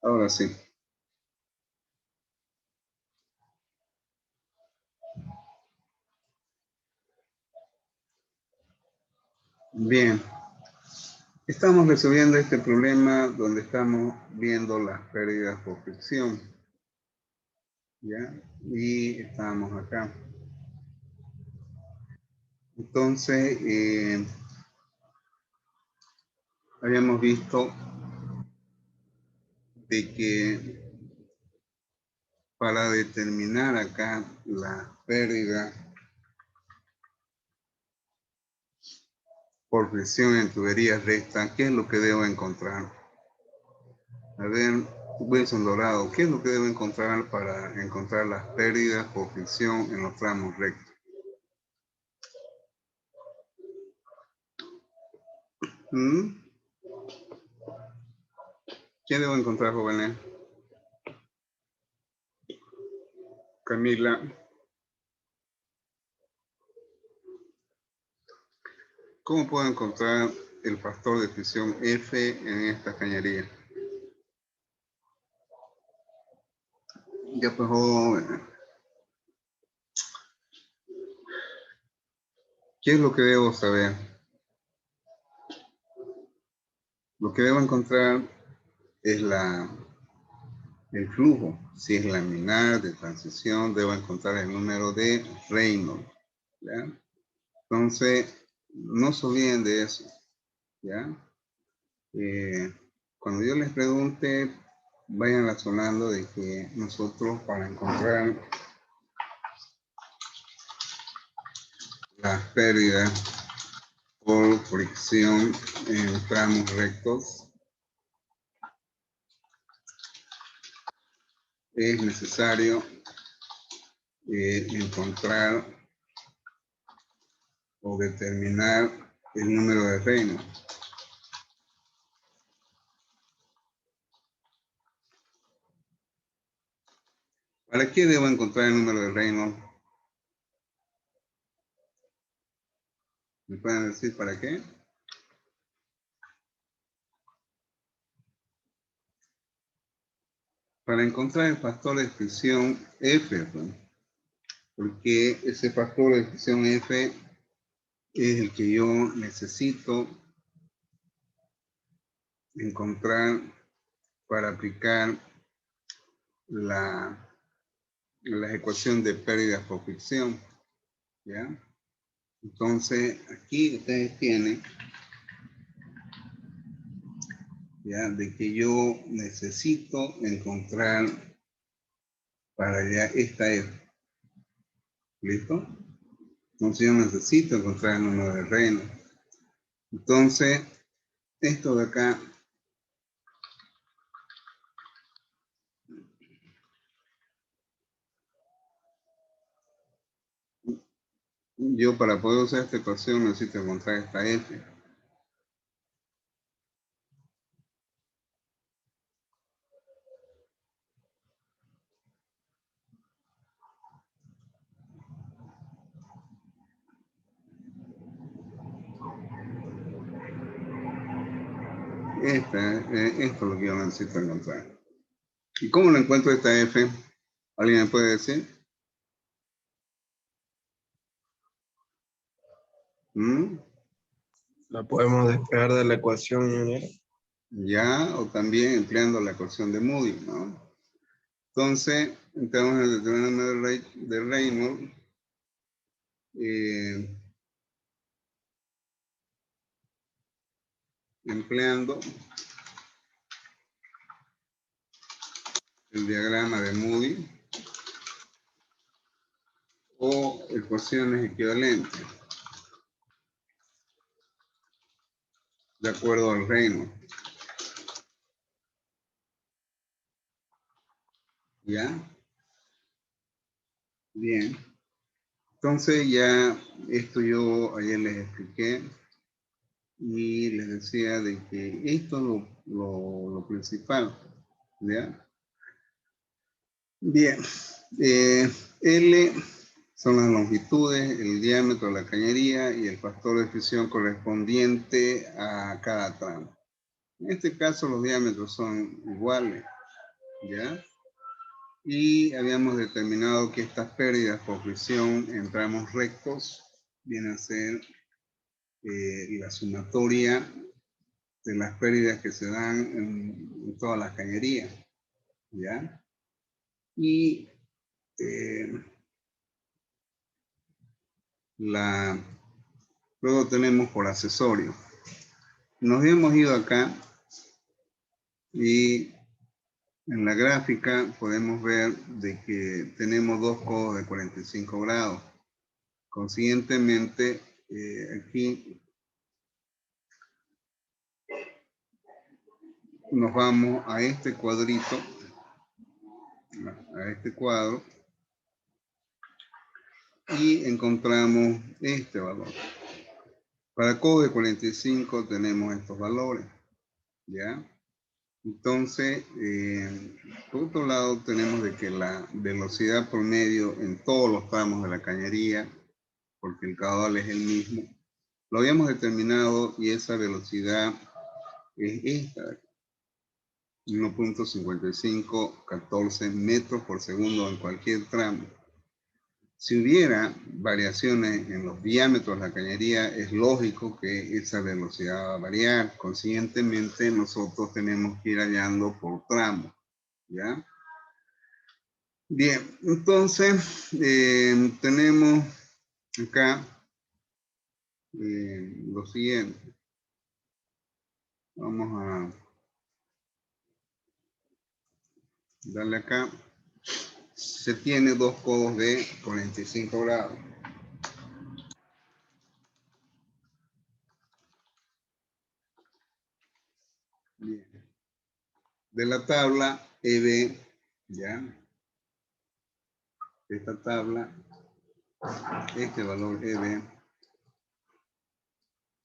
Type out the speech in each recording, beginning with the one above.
Ahora sí. Bien. Estamos resolviendo este problema donde estamos viendo las pérdidas por fricción. ¿Ya? Y estamos acá. Entonces, habíamos visto de que para determinar acá la pérdida por fricción en tuberías rectas, ¿qué es lo que debo encontrar? A ver, Wilson Dorado, ¿qué es lo que debo encontrar para encontrar las pérdidas por fricción en los tramos rectos? ¿Mm? ¿Qué debo encontrar, jóvenes? Camila. ¿Cómo puedo encontrar el factor de fricción F en esta cañería? Ya pues, jóvenes. ¿Qué es lo que debo saber? Lo que debo encontrar es el flujo. Si es laminar, de transición, debo encontrar el número de Reynolds. ¿Ya? Entonces, no se olviden de eso. ¿Ya? Cuando yo les pregunte, vayan razonando de que nosotros para encontrar las pérdidas por fricción en tramos rectos, es necesario encontrar o determinar el número de Reynolds. ¿Para qué debo encontrar el número de Reynolds? ¿Me pueden decir para qué? Para encontrar el factor de fricción F, ¿no? Porque ese factor de fricción F es el que yo necesito encontrar para aplicar la ecuación de pérdidas por fricción. ¿Ya? Entonces, aquí ustedes tienen, ¿ya? De que yo necesito encontrar para allá esta F. ¿Listo? Entonces, yo necesito encontrar el número de Reynolds. Entonces, esto de acá, yo para poder usar esta ecuación necesito encontrar esta F. Esto es lo que yo necesito encontrar. ¿Y cómo lo encuentro esta F? ¿Alguien me puede decir? ¿Mm? La podemos despegar de la ecuación, ingeniero. Ya, o también empleando la ecuación de Moody, ¿no? Entonces, entramos en el determinante de Reynolds. Empleando el diagrama de Moody o ecuaciones equivalentes de acuerdo al Reynolds. ¿Ya? Bien. Entonces ya esto yo ayer les expliqué y les decía de que esto es lo principal. ¿Ya? Bien. L son las longitudes, el diámetro de la cañería y el factor de fricción correspondiente a cada tramo. En este caso los diámetros son iguales, ¿ya? Y habíamos determinado que estas pérdidas por fricción en tramos rectos viene a ser la sumatoria de las pérdidas que se dan en todas las cañerías, ¿ya? Y luego tenemos por accesorio. Nos hemos ido acá y en la gráfica podemos ver de que tenemos dos codos de 45 grados. Consiguientemente, aquí nos vamos a este cuadrito, a este cuadro, y encontramos este valor. Para codo de 45 tenemos estos valores, ¿ya? Entonces, por otro lado, tenemos de que la velocidad promedio en todos los tramos de la cañería, porque el caudal es el mismo, lo habíamos determinado y esa velocidad es esta, 1.5514 metros por segundo en cualquier tramo. Si hubiera variaciones en los diámetros de la cañería, es lógico que esa velocidad va a variar. Consiguientemente, nosotros tenemos que ir hallando por tramo, ¿ya? Bien, entonces tenemos acá lo siguiente. Vamos a darle acá. Se tiene dos codos de 45 grados. Bien. De la tabla EB, ¿ya? Esta tabla, este valor EB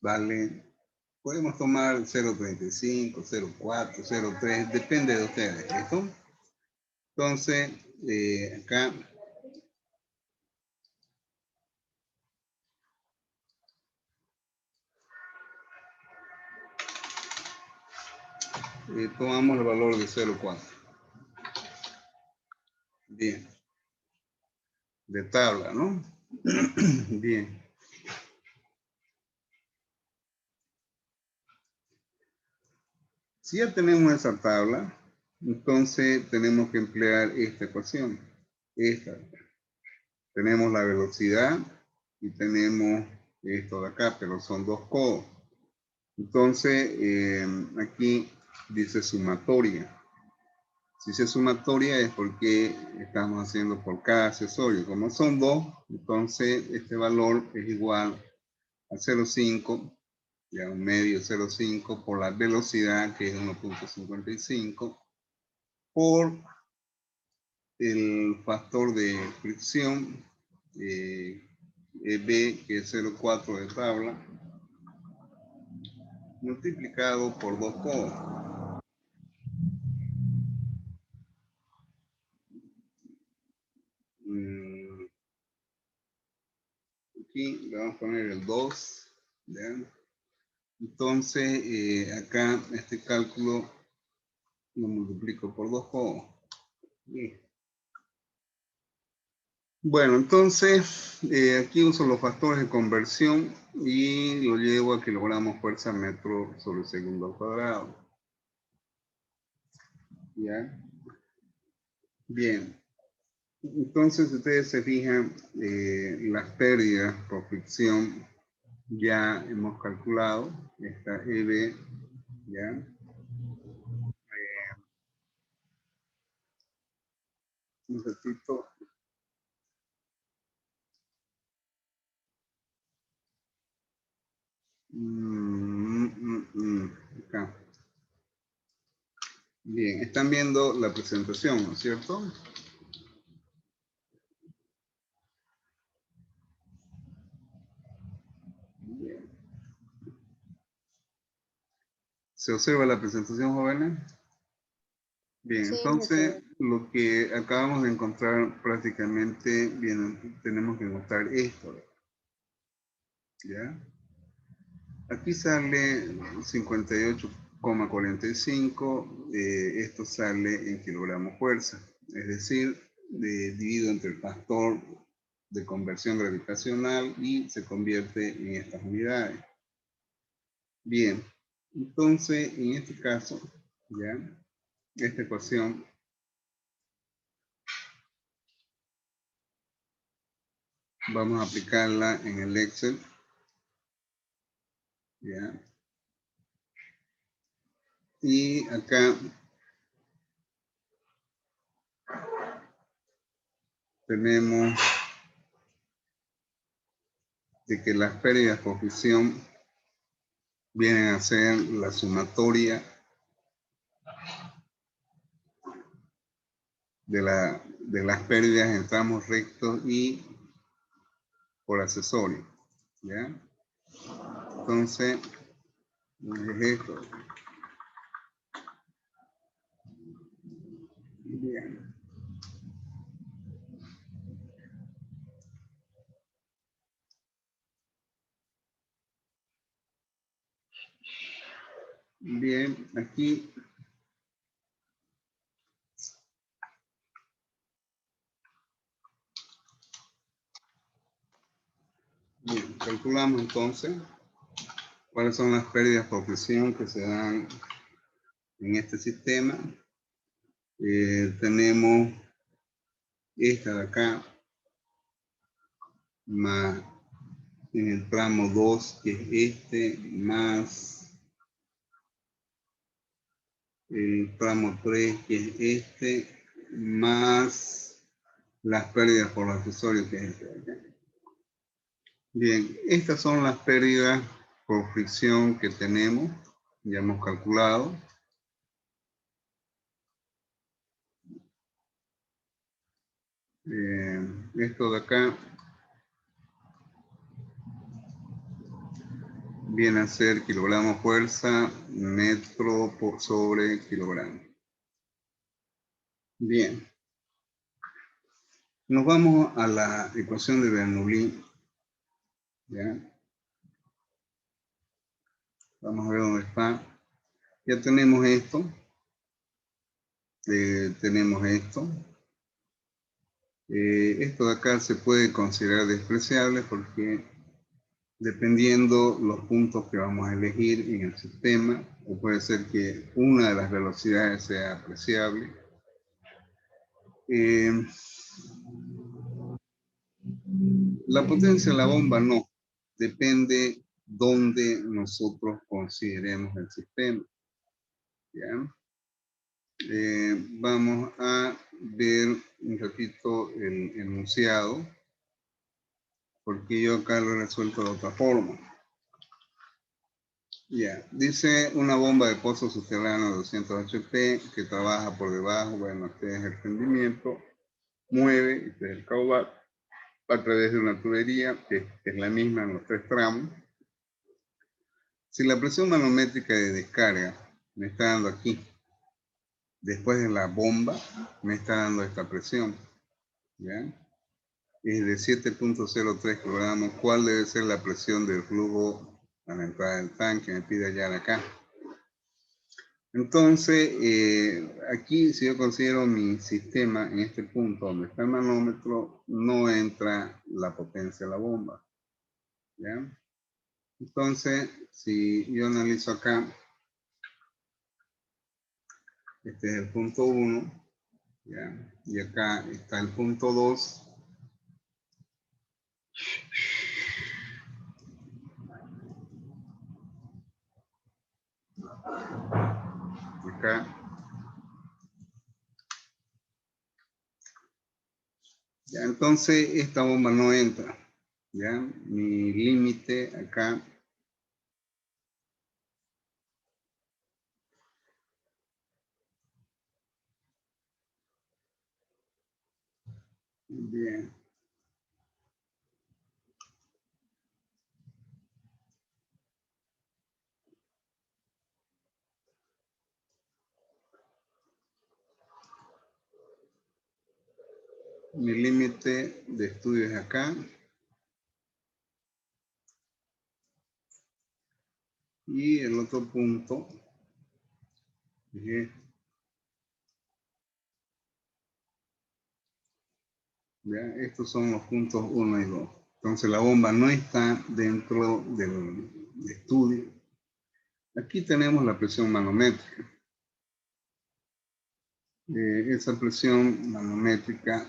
vale, podemos tomar 0.35, 0.4, 0.3, depende de ustedes, ¿listo? Entonces, acá tomamos el valor de 0.4. Bien. De tabla, ¿no? Bien. Si ya tenemos esa tabla, entonces tenemos que emplear esta ecuación. Esta. Tenemos la velocidad y tenemos esto de acá, pero son dos codos. Entonces, aquí dice sumatoria. Si dice sumatoria es porque estamos haciendo por cada accesorio. Como son dos, entonces este valor es igual a 0,5, ya un medio 0,5 por la velocidad que es 1.55 por el factor de fricción B, que es 0,4 de tabla, multiplicado por 2 codos. Aquí le vamos a poner el 2, ¿ya? Entonces, acá este cálculo lo multiplico por 2 codos. Bien. Bueno, entonces aquí uso los factores de conversión y lo llevo a kilogramos fuerza metro sobre segundo al cuadrado. ¿Ya? Bien. Entonces, ustedes se fijan, las pérdidas por fricción ya hemos calculado. Esta EB, ¿ya? Un ratito. Acá. Bien, están viendo la presentación, ¿no es cierto? Bien. ¿Se observa la presentación, jóvenes? Bien, Sí, entonces jefe. lo que acabamos de encontrar prácticamente, bien, tenemos que encontrar esto, ¿ya? Aquí sale 58,45, esto sale en kilogramos fuerza. Es decir, divido entre el factor de conversión gravitacional y se convierte en estas unidades. Bien, entonces en este caso, ya, esta ecuación vamos a aplicarla en el Excel. Ya. Y acá tenemos de que las pérdidas por fricción vienen a ser la sumatoria de las pérdidas en tramos rectos y por accesorio. ¿Ya? Entonces, es esto. Bien. Bien, aquí bien, calculamos entonces cuáles son las pérdidas por fricción que se dan en este sistema. Tenemos esta de acá, más en el tramo 2, que es este, más el tramo 3, que es este, más las pérdidas por accesorios, que es este de acá. Bien, estas son las pérdidas por fricción que tenemos, ya hemos calculado. Esto de acá viene a ser kilogramo fuerza, metro por sobre kilogramo. Bien. Nos vamos a la ecuación de Bernoulli. ¿Ya? Vamos a ver dónde está. Ya tenemos esto. Tenemos esto. Esto de acá se puede considerar despreciable porque dependiendo los puntos que vamos a elegir en el sistema, o puede ser que una de las velocidades sea apreciable. La potencia de la bomba no, depende dónde nosotros consideremos el sistema. ¿Ya? Vamos a ver un ratito el enunciado, porque yo acá lo he resuelto de otra forma. Ya, dice una bomba de pozo subterráneo de 200 HP que trabaja por debajo, bueno, este es el rendimiento, mueve, este es el caudal, a través de una tubería que es la misma en los tres tramos. Si la presión manométrica de descarga me está dando aquí, después de la bomba, me está dando esta presión, ¿ya? Es de 7.03 kilogramos. ¿Cuál debe ser la presión del flujo a la entrada del tanque? Me pide hallar acá. Entonces, aquí si yo considero mi sistema en este punto donde está el manómetro, no entra la potencia de la bomba. ¿Ya? Entonces, si yo analizo acá, este es el punto 1, ¿ya? Y acá está el punto 2. Acá. Ya, entonces esta bomba no entra. ¿Ya? Mi límite acá. Bien. Mi límite de estudio es acá. Y el otro punto es este. ¿Ya? Estos son los puntos 1 y 2. Entonces la bomba no está dentro del estudio. Aquí tenemos la presión manométrica. Esa presión manométrica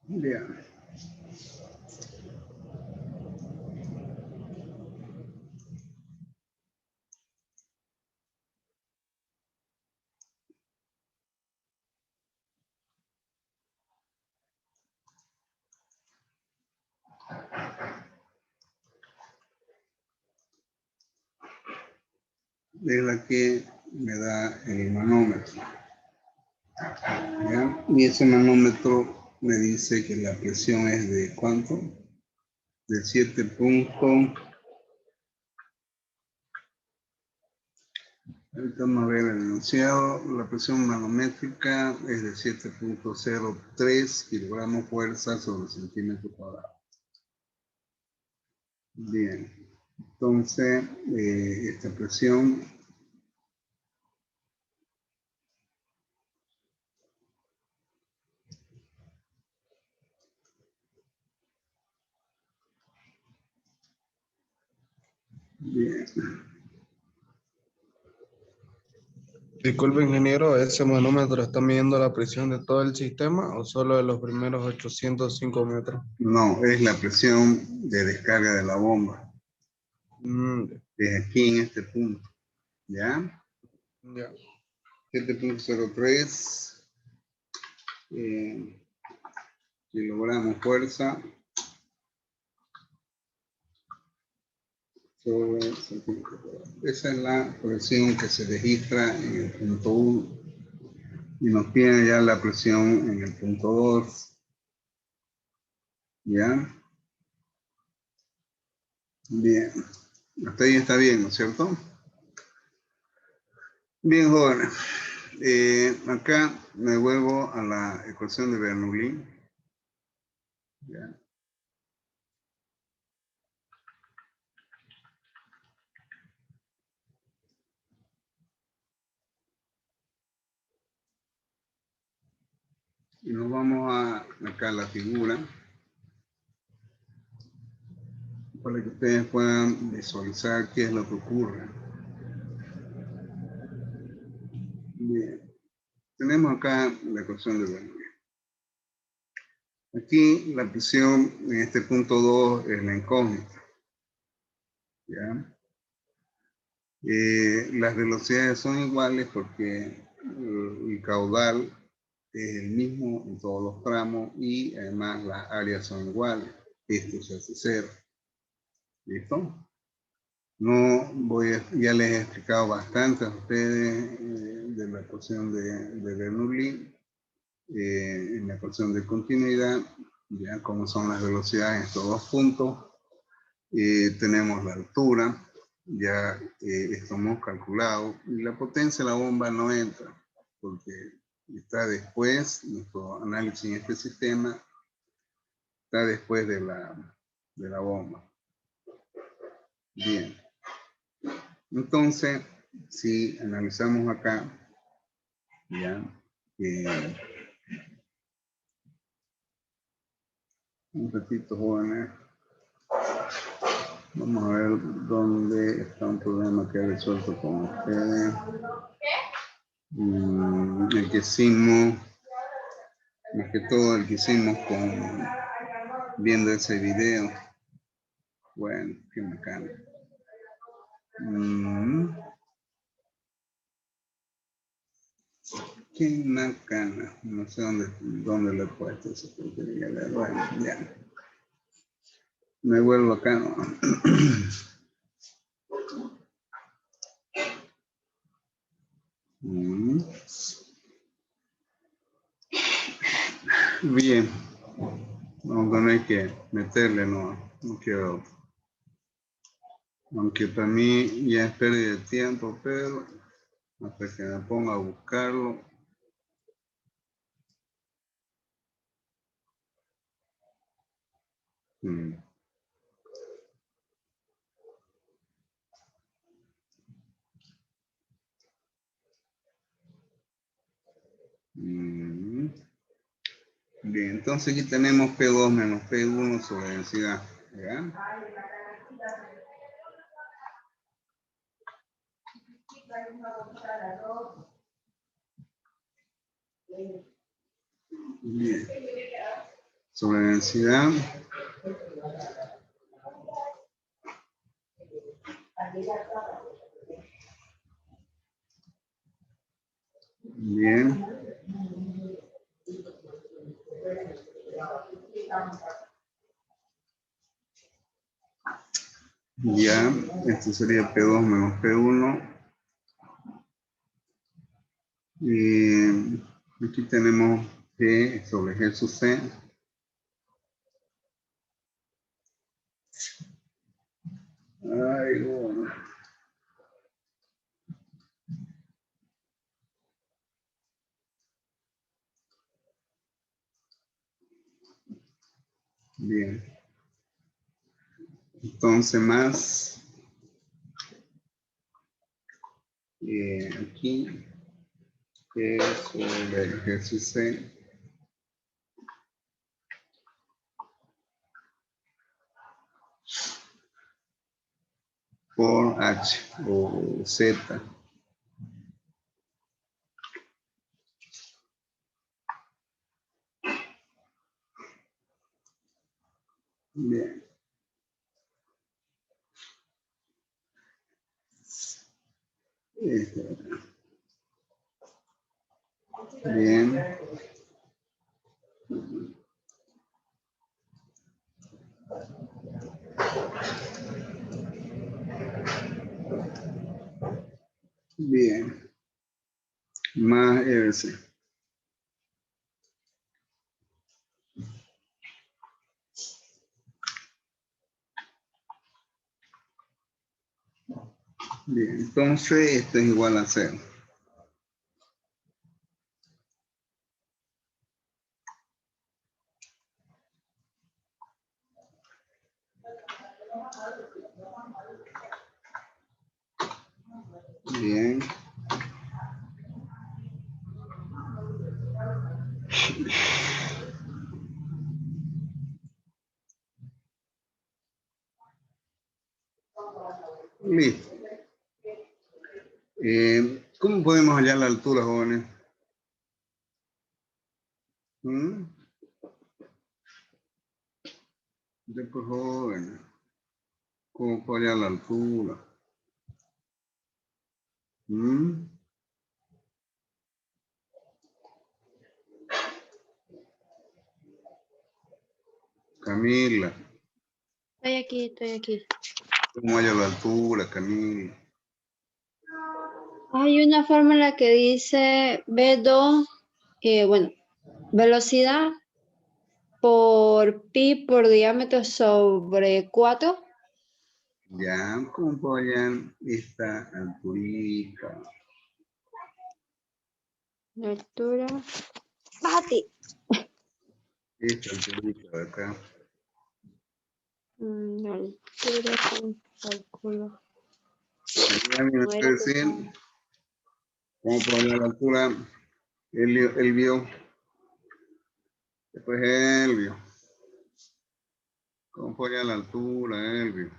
Bien. Es la que me da el manómetro. ¿Ya? Y ese manómetro me dice que la presión es de ¿cuánto? De 7 puntos. Ahorita vamos a ver el enunciado. La presión manométrica es de 7.03 kilogramos fuerza sobre centímetro cuadrado. Bien. Entonces, esta presión bien. Disculpe, ingeniero, ¿ese manómetro está midiendo la presión de todo el sistema o solo de los primeros 805 metros? No, es la presión de descarga de la bomba. Es aquí en este punto. ¿Ya? Ya. 7.03 kilogramos fuerza sobre centímetro cuadrado. Esa es la presión que se registra en el punto 1 y nos pide ya la presión en el punto 2. ¿Ya? Bien. Hasta ahí está bien, ¿no es cierto? Bien, jóvenes. Acá me vuelvo a la ecuación de Bernoulli. ¿Ya? Y nos vamos acá a la figura para que ustedes puedan visualizar qué es lo que ocurre. Bien. Tenemos acá la ecuación de Bernoulli. Aquí la presión en este punto 2 es la incógnita. ¿Ya? Las velocidades son iguales porque el caudal es el mismo en todos los tramos y además las áreas son iguales. Esto se hace cero. ¿Listo? No voy a, ya les he explicado bastante a ustedes de la ecuación de Bernoulli, en la ecuación de continuidad, ya cómo son las velocidades en estos dos puntos. Tenemos la altura, ya esto hemos calculado, y la potencia de la bomba no entra, porque está después, nuestro análisis en este sistema, está después de la bomba. Bien. Entonces, si analizamos acá, ya, un ratito, jóvenes, vamos a ver dónde está un problema que he resuelto con ustedes. El que hicimos, más que todo el que hicimos viendo ese video. Bueno, qué bacán. Qué bacana. No sé dónde lo he puesto esa porquería. Bueno, ya. Me vuelvo acá, ¿no? Mm. Bien. Vamos a tener que meterle, no queda otro. Aunque para mí ya es pérdida de tiempo, pero hasta que me ponga a buscarlo. Mm. Mm. Bien, entonces aquí tenemos P2 menos P1 sobre densidad. ¿Ya? Bien. Sobre densidad. Bien. Ya, esto sería P2 menos P1. Y aquí tenemos P sobre G sub C. Ay, bueno. Bien. Entonces más aquí P sobre G sub C por H o Z. Bien. Bien. Bien. Más RC. Bien, entonces esto es igual a 0. Bien. Listo. ¿Cómo podemos hallar la altura, jóvenes? ¿Mm? Después, jóvenes. ¿Cómo puedo hallar la altura? ¿Mm? Camila. Estoy aquí. ¿Cómo hallar la altura, Camila? Hay una fórmula que dice B2, bueno, velocidad por pi por diámetro sobre 4. Ya, ¿cómo puedo hallar esta alturita? La altura. Bájate. Esta alturita de acá. La altura con cálculo. Ya me No puede era que decir son- cómo puedo hallar la altura. Elvio. Después Elvio. ¿Cómo puedo hallar la altura, Elvio?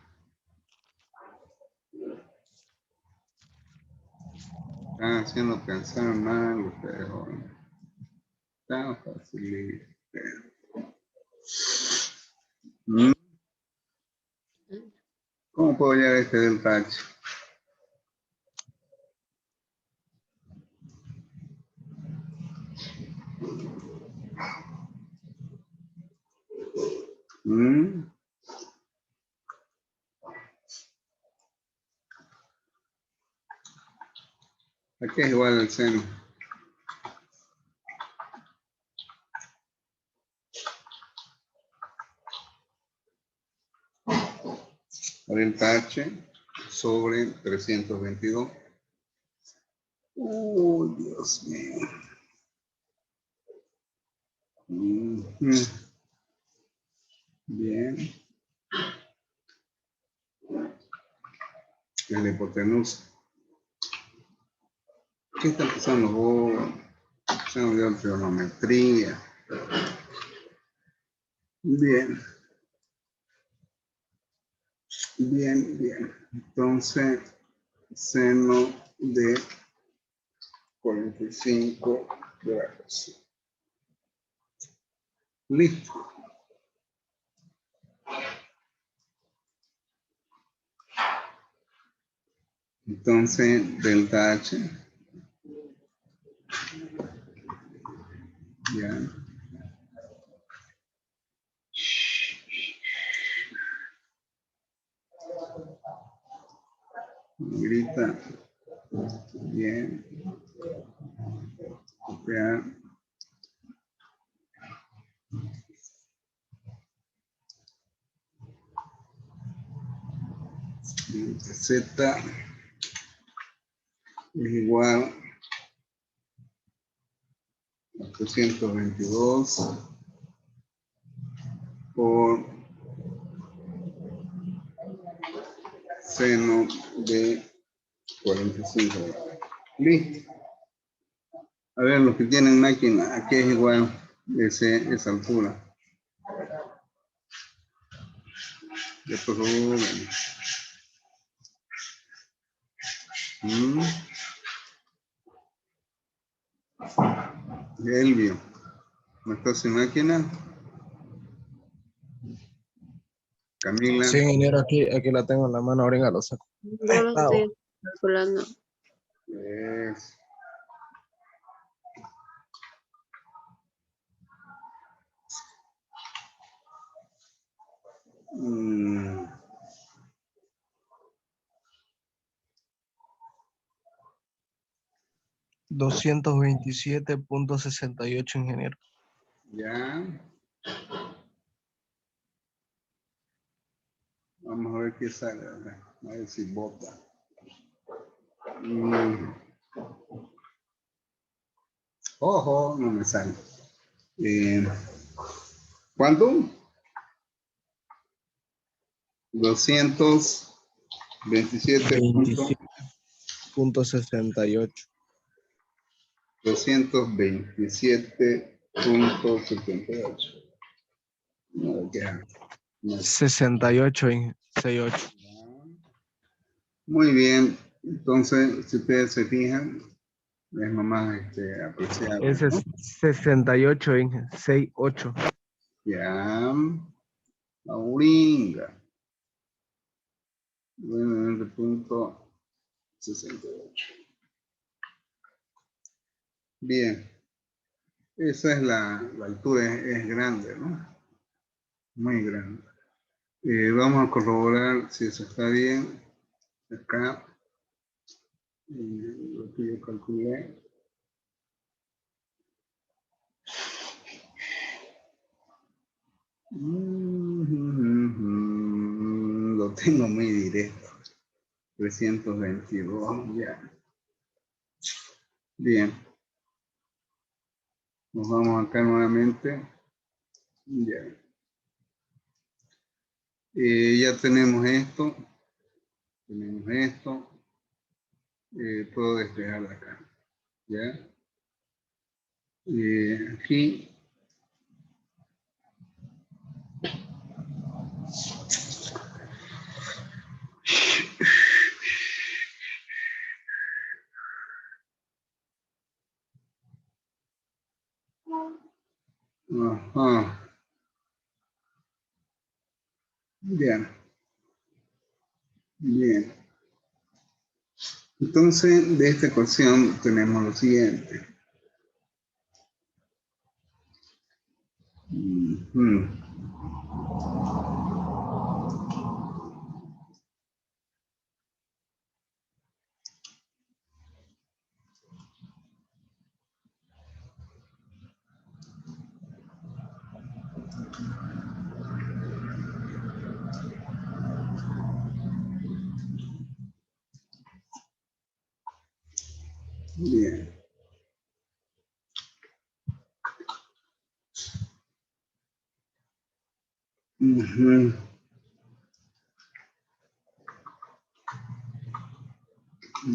Están haciendo pensar mal ustedes, jóvenes. Tan fácil. ¿Cómo puedo hallar este delta H? ¿Mm? Aquí es igual el seno. Delta H sobre 322. Dios mío. Bien. La hipotenusa. ¿Qué está pasando vos? Se me olvidó la trigonometría. Bien. Bien, bien. Entonces, seno de 45 grados. Listo. Entonces, delta H. Ya. Grita. Bien. Copiar. Z es igual a 322 por seno de 45 grados. Listo. A ver, los que tienen máquina, aquí es igual esa altura. Después Elvio, ¿no estás sin máquina? Camila. Sí, ingeniero, aquí la tengo en la mano, ahora lo saco. Yo lo estoy calculando. Es... Mm, 227.68, ingeniero. ya. Vamos a ver qué sale. A ver si bota. Ojo, no me sale. ¿Cuánto? 227.68. 227.78. No, ya. No. 68. Muy bien. Entonces, si ustedes se fijan, es nomás apreciable, Ese ¿no? es 68, 68. Ya. Auringa. 9.68. Bien. Esa es la altura, es grande, ¿no? Muy grande. Vamos a corroborar si eso está bien. Acá, lo que yo calculé. Lo tengo muy directo. 322, ya. Bien. Nos vamos acá nuevamente. Ya. Ya tenemos esto. Tenemos esto. Puedo despejar de acá. ¿Ya? Aquí. Ajá. Bien. Bien. Entonces, de esta ecuación tenemos lo siguiente. Bien. Ujú.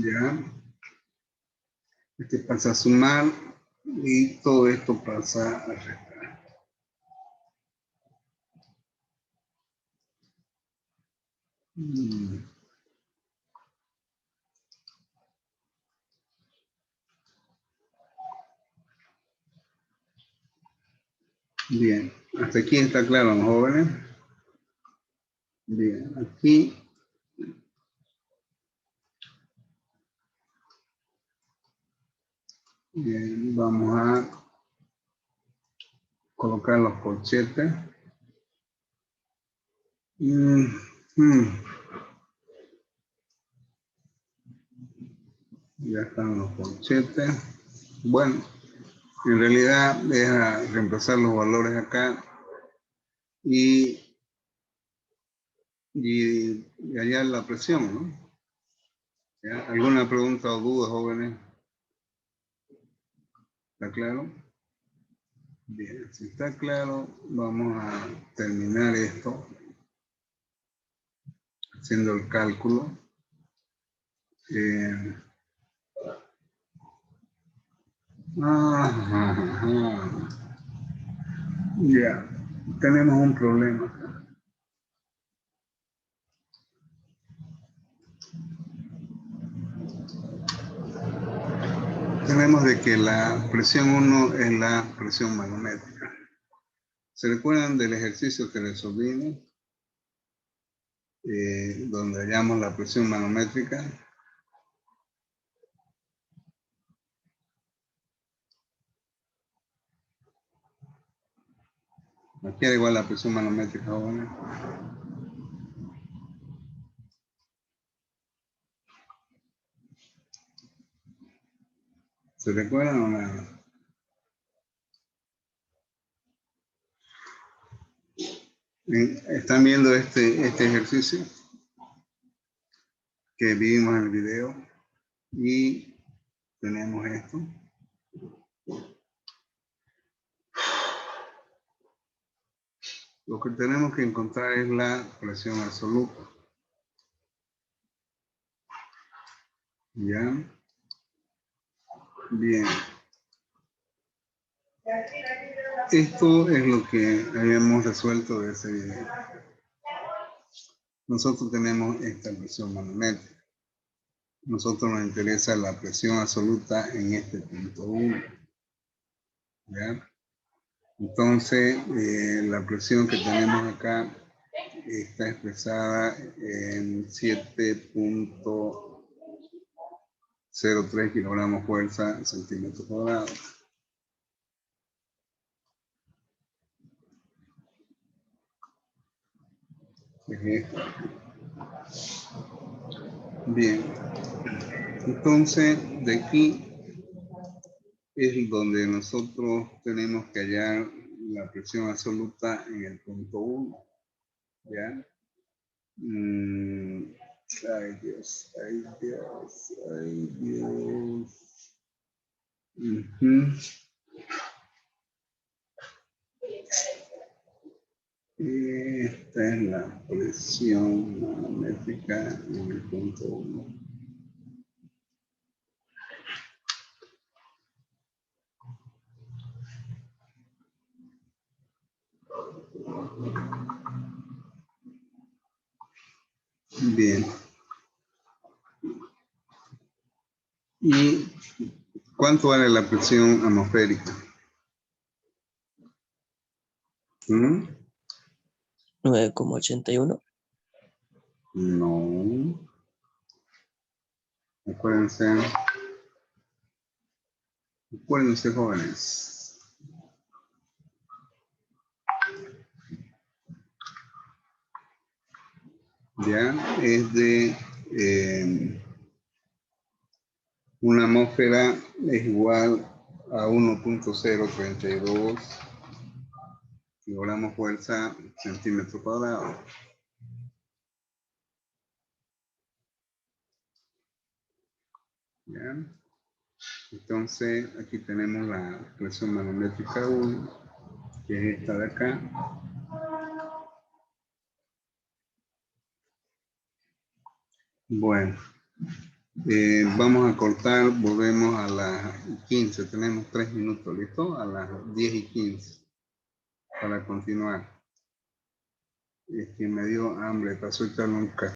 Ya. Este pasa a sumar y todo esto pasa a restar. Bien, hasta aquí está claro, ¿no, jóvenes? Bien, aquí bien, vamos a colocar los corchetes. Ya están los corchetes. Bueno, en realidad es a reemplazar los valores acá y hallar la presión, ¿no? ¿Ya? ¿Alguna pregunta o duda, jóvenes? ¿Está claro? Bien, si está claro, vamos a terminar esto haciendo el cálculo. Ya, tenemos un problema acá. Tenemos de que la presión 1 es la presión manométrica. ¿Se recuerdan del ejercicio que resolvimos? Donde hallamos la presión manométrica. Aquí era igual la presión manométrica, jóvenes. ¿Se recuerdan o nada? ¿Están viendo este ejercicio que vimos en el video? Y tenemos esto. Lo que tenemos que encontrar es la presión absoluta. ¿Ya? Bien. Esto es lo que habíamos resuelto de ese video. Nosotros tenemos esta presión manométrica. Nosotros nos interesa la presión absoluta en este punto 1. ¿Ya? Entonces, la presión que tenemos acá está expresada en 7.03 kilogramos fuerza centímetros cuadrados. Bien, entonces de aquí es donde nosotros tenemos que hallar la presión absoluta en el punto 1. ¿Ya? Ay Dios, ay Dios, ay Dios. Esta es la presión manométrica en el punto 1. Bien. ¿Y cuánto vale la presión atmosférica? 9,81. No. Acuérdense, jóvenes. Ya, es de una atmósfera es igual a 1.032 kilogramos fuerza centímetro cuadrado. ¿Ya? Entonces, aquí tenemos la expresión manométrica 1, que es esta de acá. Bueno, vamos a cortar, volvemos a las 15, tenemos 3 minutos, ¿listo? A las 10:15 para continuar. Es que me dio hambre, pasó echando un café.